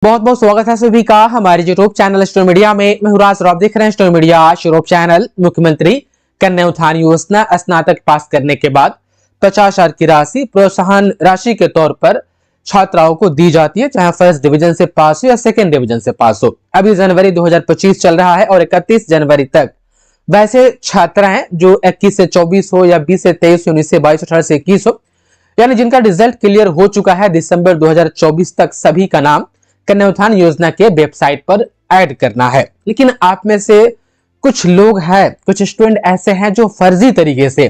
बहुत बहुत स्वागत है सभी का हमारे यूट्यूब चैनल स्टोर मीडिया में। मैं राज आप देख रहे हैं स्टोर मीडिया यूट्यूब चैनल। मुख्यमंत्री कन्या उत्थान योजना स्नातक पास करने के बाद 50,000 की राशि प्रोत्साहन राशि के तौर पर छात्राओं को दी जाती है, चाहे फर्स्ट डिवीजन से पास हो या सेकेंड डिवीजन से पास हो। अभी जनवरी 2025 चल रहा है और 31 जनवरी तक वैसे छात्र हैं जो 21 से 24 हो या 20 से 23, 19 से 22, 18 से 21 हो, यानी जिनका रिजल्ट क्लियर हो चुका है दिसंबर 2024 तक, सभी का नाम कन्या उत्थान योजना के वेबसाइट पर ऐड करना है। लेकिन आप में से कुछ लोग हैं, कुछ स्टूडेंट ऐसे हैं जो फर्जी तरीके से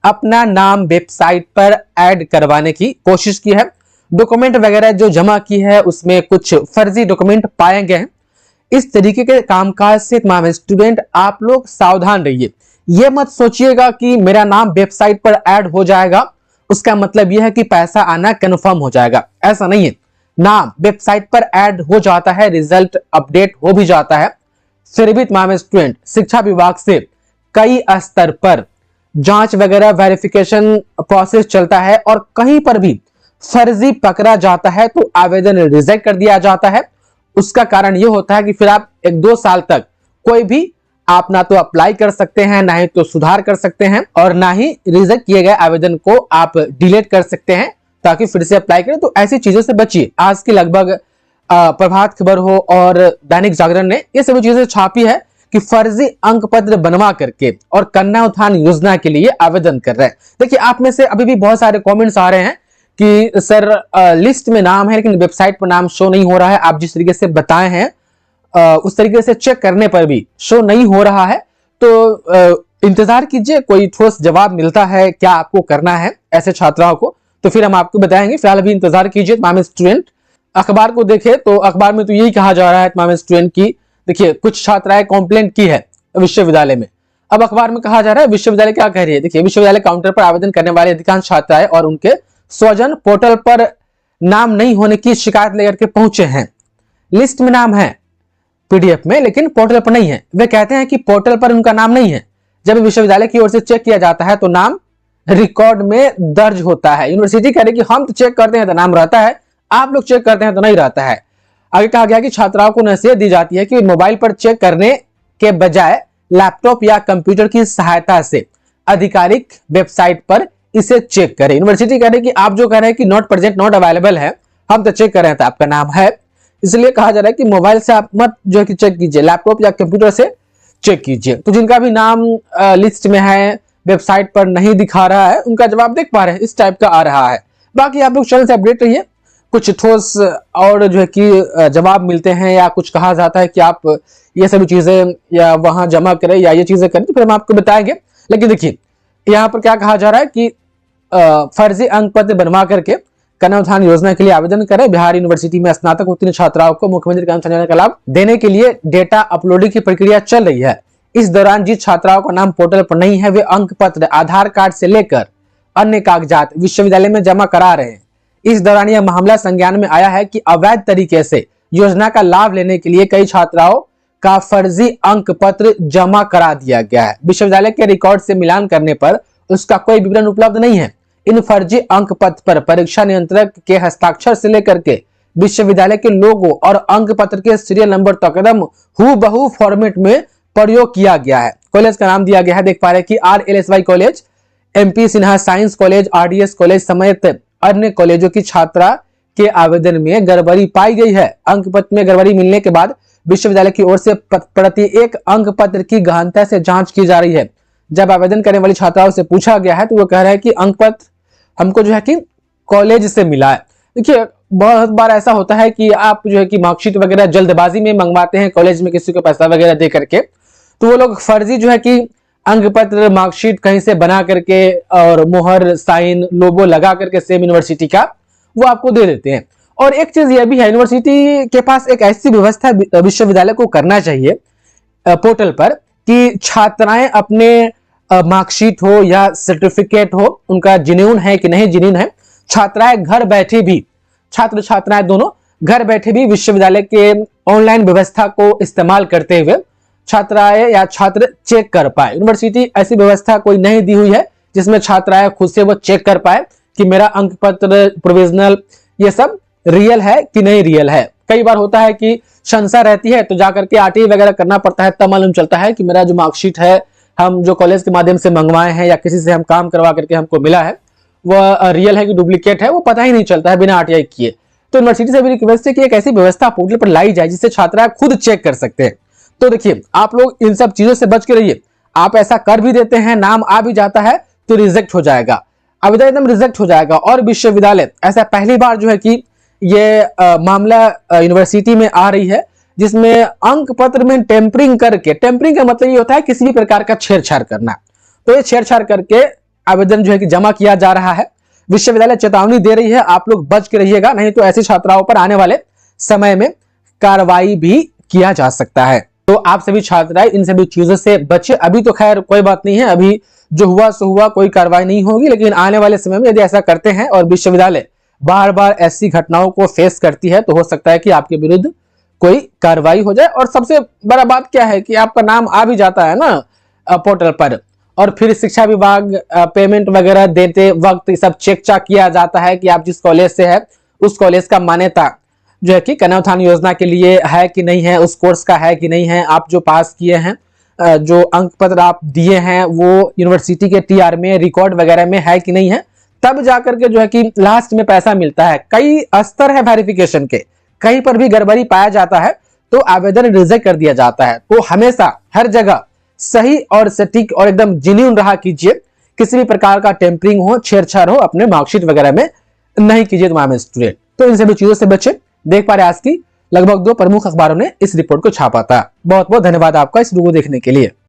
अपना नाम वेबसाइट पर ऐड करवाने की कोशिश की है। डॉक्यूमेंट वगैरह जो जमा की है उसमें कुछ फर्जी डॉक्यूमेंट पाए गए हैं। इस तरीके के कामकाज से तमाम स्टूडेंट आप लोग सावधान रहिए। यह मत सोचिएगा कि मेरा नाम वेबसाइट पर ऐड हो जाएगा उसका मतलब यह है कि पैसा आना कन्फर्म हो जाएगा, ऐसा नहीं है। नाम वेबसाइट पर ऐड हो जाता है, रिजल्ट अपडेट हो भी जाता है, फिर भी तमाम स्टूडेंट शिक्षा विभाग से कई स्तर पर जांच वगैरह वेरिफिकेशन प्रोसेस चलता है और कहीं पर भी फर्जी पकड़ा जाता है तो आवेदन रिजेक्ट कर दिया जाता है। उसका कारण यह होता है कि फिर आप 1-2 साल तक कोई भी आप ना तो अप्लाई कर सकते हैं, ना ही तो सुधार कर सकते हैं, और ना ही रिजेक्ट किए गए आवेदन को आप डिलीट कर सकते हैं ताकि फिर से अप्लाई करें। तो ऐसी चीजों से बचिए। आज की लगभग प्रभात खबर हो और दैनिक जागरण ने ये सभी चीजें छापी है कि फर्जी अंक पत्र बनवा करके और कन्या उत्थान योजना के लिए आवेदन कर रहे हैं। देखिए, आप में से अभी भी बहुत सारे कमेंट्स आ रहे हैं कि सर लिस्ट में नाम है लेकिन वेबसाइट पर नाम शो नहीं हो रहा है। आप जिस तरीके से बताए हैं उस तरीके से चेक करने पर भी शो नहीं हो रहा है, तो इंतजार कीजिए, कोई ठोस जवाब मिलता है क्या आपको करना है ऐसे छात्राओं को तो फिर हम आपको बताएंगे। फिलहाल अभी इंतजार कीजिए। तमाम स्टूडेंट अखबार को देखे तो अखबार में तो यही कहा जा रहा है तमाम स्टूडेंट की, देखिए कुछ छात्राएं कंप्लेंट की है विश्वविद्यालय में। अब अखबार में कहा जा रहा है विश्वविद्यालय क्या कह रही है। देखिए, विश्वविद्यालय काउंटर पर आवेदन करने वाले अधिकांश छात्राएं और उनके स्वजन पोर्टल पर नाम नहीं होने की शिकायत लेकर के पहुंचे हैं। लिस्ट में नाम है पीडीएफ में लेकिन पोर्टल पर नहीं है। वे कहते हैं कि पोर्टल पर उनका नाम नहीं है। जब विश्वविद्यालय की ओर से चेक किया जाता है तो नाम रिकॉर्ड में दर्ज होता है। यूनिवर्सिटी कह रही कि हम तो चेक करते हैं तो नाम रहता है, आप लोग चेक करते हैं तो नहीं रहता है। आगे कहा गया कि छात्राओं को नसीहत दी जाती है कि मोबाइल पर चेक करने के बजाय लैपटॉप या कंप्यूटर की सहायता से आधिकारिक वेबसाइट पर इसे चेक करें। यूनिवर्सिटी कह रही कि आप जो कह रहे हैं कि नॉट प्रेजेंट, नॉट अवेलेबल है, हम तो चेक कर रहे हैं तो आपका नाम है, इसलिए कहा जा रहा है कि मोबाइल से आप मत जो है कि चेक कीजिए, लैपटॉप या कंप्यूटर से चेक कीजिए। तो जिनका भी नाम लिस्ट में है वेबसाइट पर नहीं दिखा रहा है उनका जवाब देख पा रहे हैं, इस टाइप का आ रहा है। बाकी आप लोग चैनल से अपडेट रहिए। कुछ ठोस और जो है कि जवाब मिलते हैं या कुछ कहा जाता है कि आप ये सभी चीजें या वहां जमा करें या ये चीजें करें तो फिर हम आपको बताएंगे। लेकिन देखिए यहाँ पर क्या कहा जा रहा है कि फर्जी अंक पत्र बनवा करके कन्या उत्थान योजना के लिए आवेदन करें। बिहार यूनिवर्सिटी में स्नातक उत्तीर्ण छात्राओं को मुख्यमंत्री कन्या उत्थान योजना का लाभ देने के लिए डेटा अपलोडिंग की प्रक्रिया चल रही है। इस दौरान जिस छात्राओं का नाम पोर्टल पर नहीं है वे अंक पत्र, आधार कार्ड से लेकर अन्य कागजात विश्वविद्यालय में जमा करा रहे हैं। इस दौरान यह मामला संज्ञान में आया है कि अवैध तरीके से योजना का लाभ लेने के लिए कई छात्राओं का फर्जी अंक पत्र जमा करा दिया गया है। विश्वविद्यालय के रिकॉर्ड से मिलान करने पर उसका कोई विवरण उपलब्ध नहीं है। इन फर्जी अंक पत्र पर परीक्षा नियंत्रक के हस्ताक्षर से लेकर के विश्वविद्यालय के लोगो और अंक पत्र के सीरियल नंबर तक एकदम हूबहू फॉर्मेट में प्रयोग किया गया है। कॉलेज का नाम दिया गया है, देख पा रहे हैं कि RLSY college, MP Sinha science college, RDS college समेत अन्य कॉलेजों की छात्रा के आवेदन में गड़बड़ी पाई गई है। अंक पत्र में गड़बड़ी मिलने के बाद विश्वविद्यालय की ओर से प्रत्येक अंक पत्र की गहनता से जांच की जा रही है। जब आवेदन करने वाली छात्राओं से पूछा गया है तो वो कह रहे हैं कि अंक पत्र हमको जो है कि कॉलेज से मिला है। देखिए, बहुत बार ऐसा होता है कि आप जो है कि मार्कशीट वगैरह जल्दबाजी में मंगवाते हैं कॉलेज में किसी को पैसा वगैरह दे करके, तो वो लोग फर्जी जो है कि अंक पत्र मार्कशीट कहीं से बना करके और मोहर साइन लोगो लगा करके सेम यूनिवर्सिटी का वो आपको दे देते हैं। और एक चीज यह भी है, यूनिवर्सिटी के पास एक ऐसी व्यवस्था विश्वविद्यालय को करना चाहिए पोर्टल पर कि छात्राएं अपने मार्कशीट हो या सर्टिफिकेट हो उनका जेन्युइन है कि नहीं जेन्युइन है, छात्राएं घर बैठे भी, छात्र छात्राएं दोनों घर बैठे भी विश्वविद्यालय के ऑनलाइन व्यवस्था को इस्तेमाल करते हुए छात्राएं या छात्र चेक कर पाए। यूनिवर्सिटी ऐसी व्यवस्था कोई नहीं दी हुई है जिसमें छात्राएं खुद से वो चेक कर पाए कि मेरा अंक पत्र, प्रोविजनल, ये सब रियल है कि नहीं रियल है। कई बार होता है कि शंसा रहती है तो जाकर के आरटीआई वगैरह करना पड़ता है, तब मालूम चलता है कि मेरा जो मार्कशीट है हम जो कॉलेज के माध्यम से मंगवाए हैं या किसी से हम काम करवा करके हमको मिला है वह रियल है कि डुप्लीकेट है, वो पता ही नहीं चलता है बिना आरटीआई किए। तो यूनिवर्सिटी से भी रिक्वेस्ट है कि एक ऐसी व्यवस्था पोर्टल पर लाई जाए जिससे छात्रा खुद चेक कर सकते हैं। तो देखिए आप लोग इन सब चीजों से बच के रहिए। आप ऐसा कर भी देते हैं, नाम आ भी जाता है तो रिजेक्ट हो जाएगा, आवेदन एकदम रिजेक्ट हो जाएगा। और विश्वविद्यालय ऐसा पहली बार जो है कि ये मामला यूनिवर्सिटी में आ रही है जिसमें अंक पत्र में टेम्परिंग करके, टेम्परिंग का मतलब ये होता है किसी भी प्रकार का छेड़छाड़ करना, तो ये छेड़छाड़ करके आवेदन जो है कि जमा किया जा रहा है। विश्वविद्यालय चेतावनी दे रही है, आप लोग बच के रहिएगा, नहीं तो ऐसी छात्राओं पर आने वाले समय में कार्रवाई भी किया जा सकता है। तो आप सभी छात्राएं इन सभी चीजों से बचे। अभी तो खैर कोई बात नहीं है, अभी जो हुआ सो हुआ, कोई कार्रवाई नहीं होगी, लेकिन आने वाले समय में यदि ऐसा करते हैं और विश्वविद्यालय बार बार ऐसी घटनाओं को फेस करती है तो हो सकता है कि आपके विरुद्ध कोई कार्रवाई हो जाए। और सबसे बड़ा बात क्या है कि आपका नाम आ भी जाता है ना पोर्टल पर, और फिर शिक्षा विभाग पेमेंट वगैरह देते वक्त सब चेक चाक किया जाता है कि आप जिस कॉलेज से है उस कॉलेज का मान्यता जो है कि कन्या उत्थान योजना के लिए है कि नहीं है, उस कोर्स का है कि नहीं है, आप जो पास किए हैं, जो अंक पत्र आप दिए हैं वो यूनिवर्सिटी के टीआर में रिकॉर्ड वगैरह में है कि नहीं है, तब जाकर के जो है कि लास्ट में पैसा मिलता है। कई स्तर है वेरिफिकेशन के, कहीं पर भी गड़बड़ी पाया जाता है तो आवेदन रिजेक्ट कर दिया जाता है। तो हमेशा हर जगह सही और सटीक और एकदम जेन्युइन रहा कीजिए, किसी भी प्रकार का टेम्परिंग हो, छेड़छाड़ हो अपने मार्कशीट वगैरह में नहीं कीजिए तमाम स्टूडेंट। तो इन सभी चीजों से बचे। देख पा रहे आज की लगभग 2 प्रमुख अखबारों ने इस रिपोर्ट को छापा था। बहुत बहुत धन्यवाद आपका इस वीडियो को देखने के लिए।